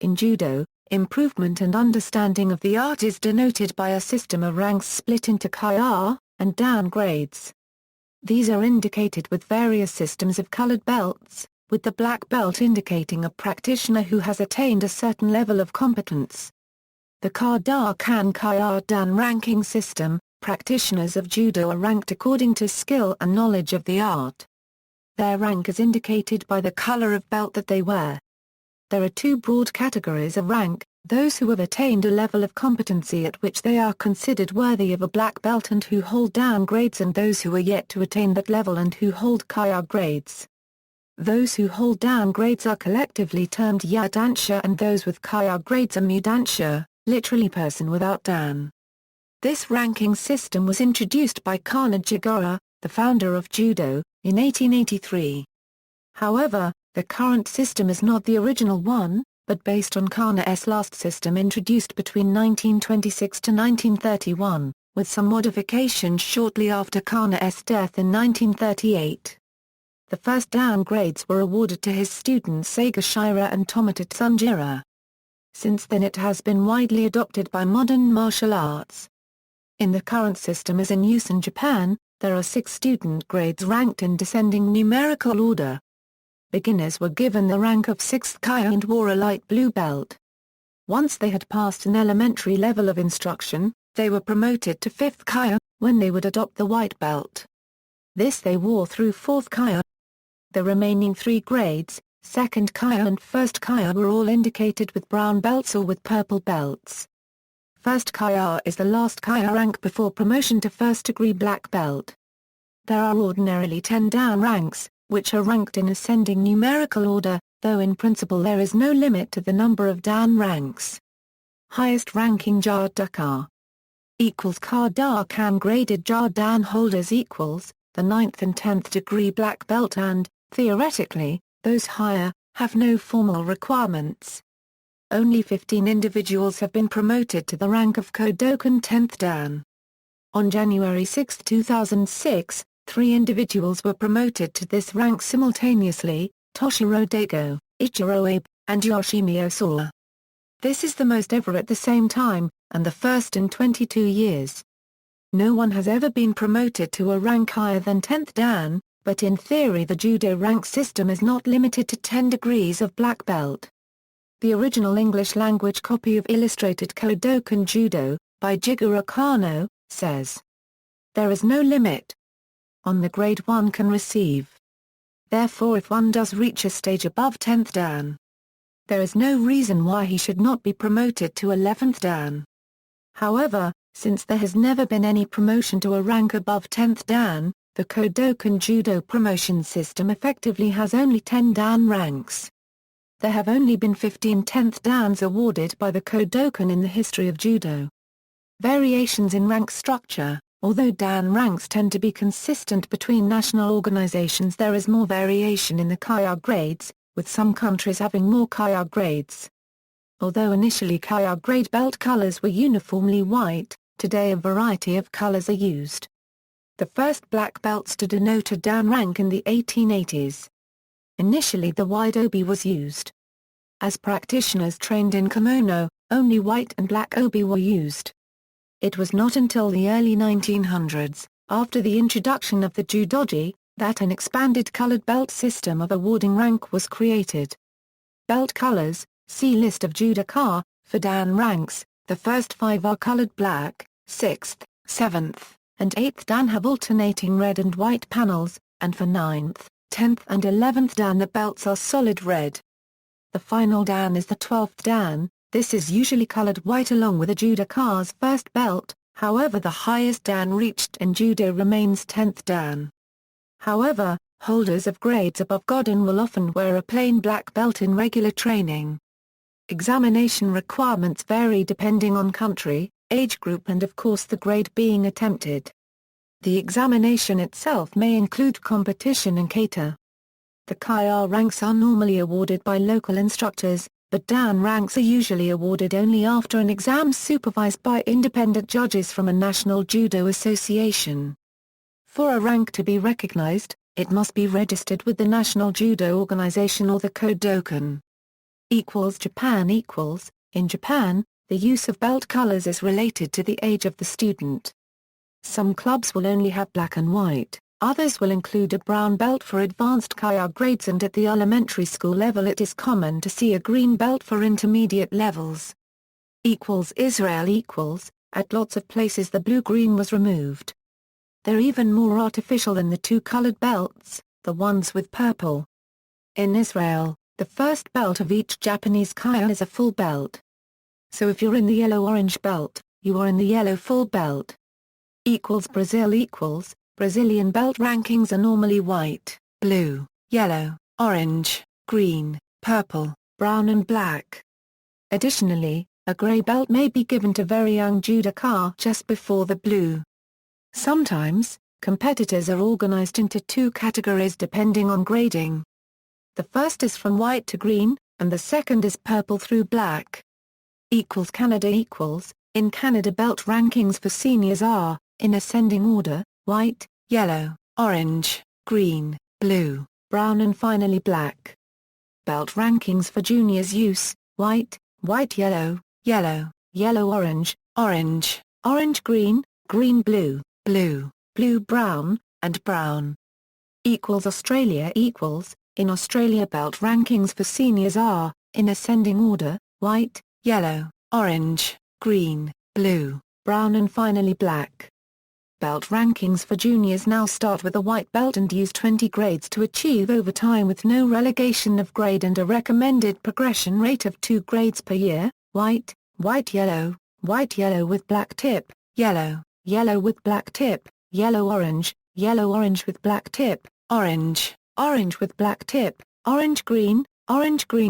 In Judo, improvement and understanding of the art is denoted by a system of ranks split into kaya and dan grades. These are indicated with various systems of colored belts, with the black belt indicating a practitioner who has attained a certain level of competence. The Ka-Dan Kaya-Dan ranking system, practitioners of Judo are ranked according to skill and knowledge of the art. Their rank is indicated by the color of belt that they wear. There are two broad categories of rank: those who have attained a level of competency at which they are considered worthy of a black belt and who hold Dan grades, and those who are yet to attain that level and who hold Kaya grades. Those who hold Dan grades are collectively termed Yadansha, and those with Kaya grades are Mudansha, literally person without Dan. This ranking system was introduced by Kana Jigoro, the founder of Judo, in 1883. However, the current system is not the original one, but based on Kana's last system introduced between 1926 to 1931, with some modifications shortly after Kana's death in 1938. The first Dan grades were awarded to his students Seiga Shira and Tomita Tsunjiro. Since then it has been widely adopted by modern martial arts. In the current system as in use in Japan, there are 6 student grades ranked in descending numerical order. Beginners were given the rank of 6th Kaya and wore a light blue belt. Once they had passed an elementary level of instruction, they were promoted to 5th Kaya, when they would adopt the white belt. This they wore through 4th Kaya. The remaining 3 grades, 2nd Kaya and 1st Kaya, were all indicated with brown belts or with purple belts. 1st Kaya is the last Kaya rank before promotion to 1st degree black belt. There are ordinarily 10 Dan ranks, which are ranked in ascending numerical order, though in principle there is no limit to the number of Dan ranks. Highest ranking Jadaka equals Ka-Dan graded Jadan holders equals the 9th and 10th degree black belt, and, theoretically, those higher, have no formal requirements. Only 15 individuals have been promoted to the rank of Kodokan 10th Dan. On January 6, 2006, 3 individuals were promoted to this rank simultaneously: Toshiro Daigo, Ichiro Abe, and Yoshimi Osawa. This is the most ever at the same time, and the first in 22 years. No one has ever been promoted to a rank higher than 10th Dan, but in theory the Judo rank system is not limited to 10 degrees of black belt. The original English-language copy of Illustrated Kodokan Judo, by Jigoro Kano, says, "There is no limit on the grade one can receive. Therefore if one does reach a stage above 10th Dan, there is no reason why he should not be promoted to 11th Dan. However, since there has never been any promotion to a rank above 10th Dan, the Kodokan Judo promotion system effectively has only 10 Dan ranks. There have only been 15 10th Dans awarded by the Kodokan in the history of Judo. Variations in rank structure: although Dan ranks tend to be consistent between national organizations, there is more variation in the Kaya grades, with some countries having more Kaya grades. Although initially Kaya grade belt colors were uniformly white, today a variety of colors are used. The first black belts to denote a Dan rank in the 1880s. Initially the wide obi was used. As practitioners trained in kimono, only white and black obi were used. It was not until the early 1900s, after the introduction of the judogi, that an expanded colored belt system of awarding rank was created. Belt colors: see List of judoka. For Dan ranks, the first 5 are colored black, 6th, 7th, and 8th Dan have alternating red and white panels, and for 9th, 10th and 11th Dan the belts are solid red. The final Dan is the 12th Dan. This is usually colored white along with a judoka's first belt, however the highest Dan reached in judo remains 10th Dan. However, holders of grades above Godan will often wear a plain black belt in regular training. Examination requirements vary depending on country, age group and of course the grade being attempted. The examination itself may include competition and kata. The Kaya ranks are normally awarded by local instructors, but Dan ranks are usually awarded only after an exam supervised by independent judges from a national judo association. For a rank to be recognized, it must be registered with the National Judo Organization or the Kodokan. Japan equals, in Japan, the use of belt colors is related to the age of the student. Some clubs will only have black and white, others will include a brown belt for advanced kaya grades, and at the elementary school level it is common to see a green belt for intermediate levels. Israel equals, at lots of places the blue-green was removed. They're even more artificial than the two colored belts, the ones with purple. In Israel, the first belt of each Japanese kaya is a full belt. So if you're in the yellow-orange belt, you are in the yellow full belt. Brazil equals, Brazilian belt rankings are normally white, blue, yellow, orange, green, purple, brown and black. Additionally, a gray belt may be given to very young judoka just before the blue. Sometimes, competitors are organized into two categories depending on grading. The first is from white to green, and the second is purple through black. Canada equals, in Canada belt rankings for seniors are, in ascending order, white, yellow, orange, green, blue, brown and finally black. Belt rankings for juniors use, white, white-yellow, yellow, yellow-orange, orange, orange-green, green-blue, blue, blue-brown, and brown. Australia equals, in Australia belt rankings for seniors are, in ascending order, white, yellow, orange, green, blue, brown and finally black. Belt rankings for juniors now start with a white belt and use 20 grades to achieve overtime with no relegation of grade and a recommended progression rate of 2 grades per year, white, white-yellow with black tip, yellow, yellow with black tip, yellow-orange with black tip, orange, orange with black tip, orange-green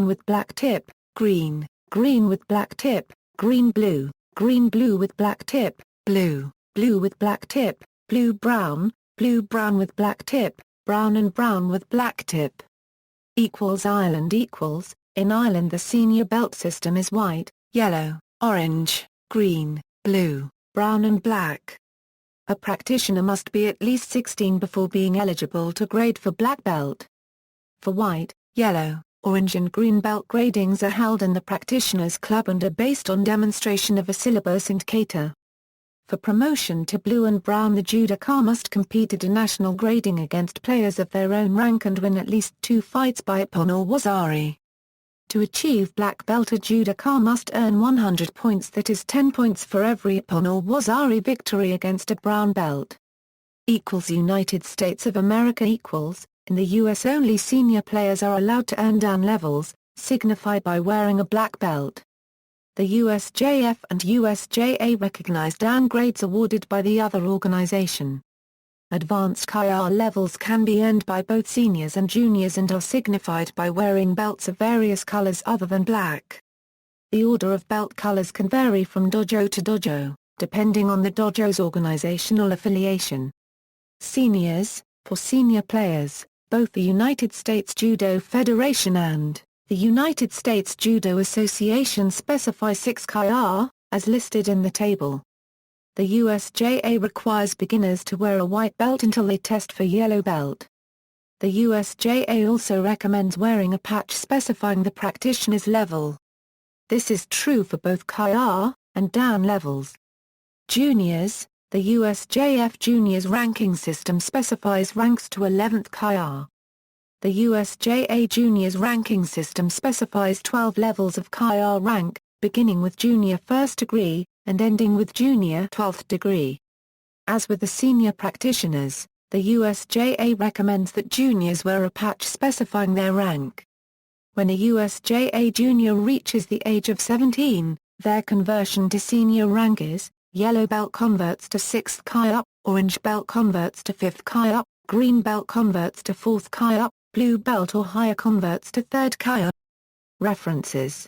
with black tip, green, green with black tip, green-blue with black tip, blue, blue with black tip, blue-brown with black tip, brown and brown with black tip. Ireland equals, in Ireland the senior belt system is white, yellow, orange, green, blue, brown and black. A practitioner must be at least 16 before being eligible to grade for black belt. For white, yellow, orange and green belt gradings are held in the practitioner's club and are based on demonstration of a syllabus and kata. For promotion to blue and brown, the judoka must compete at a national grading against players of their own rank and win at least 2 fights by ippon or wazari. To achieve black belt, a judoka must earn 100 points, that is 10 points for every ippon or wazari victory against a brown belt. United States of America equals, in the US only senior players are allowed to earn dan levels, signified by wearing a black belt. The USJF and USJA recognize dan grades awarded by the other organization. Advanced kaya levels can be earned by both seniors and juniors and are signified by wearing belts of various colors other than black. The order of belt colors can vary from dojo to dojo, depending on the dojo's organizational affiliation. Seniors, for senior players, both the United States Judo Federation and the United States Judo Association specify 6 kaya, as listed in the table. The USJA requires beginners to wear a white belt until they test for yellow belt. The USJA also recommends wearing a patch specifying the practitioner's level. This is true for both kaya and dan levels. Juniors, the USJF Juniors ranking system specifies ranks to 11th kaya. The USJA Juniors ranking system specifies 12 levels of kaya rank, beginning with junior first degree, and ending with junior 12th degree. As with the senior practitioners, the USJA recommends that juniors wear a patch specifying their rank. When a USJA junior reaches the age of 17, their conversion to senior rank is, yellow belt converts to 6th kaya, orange belt converts to 5th kaya, green belt converts to 4th kaya, blue belt or higher converts to 3rd kaya. References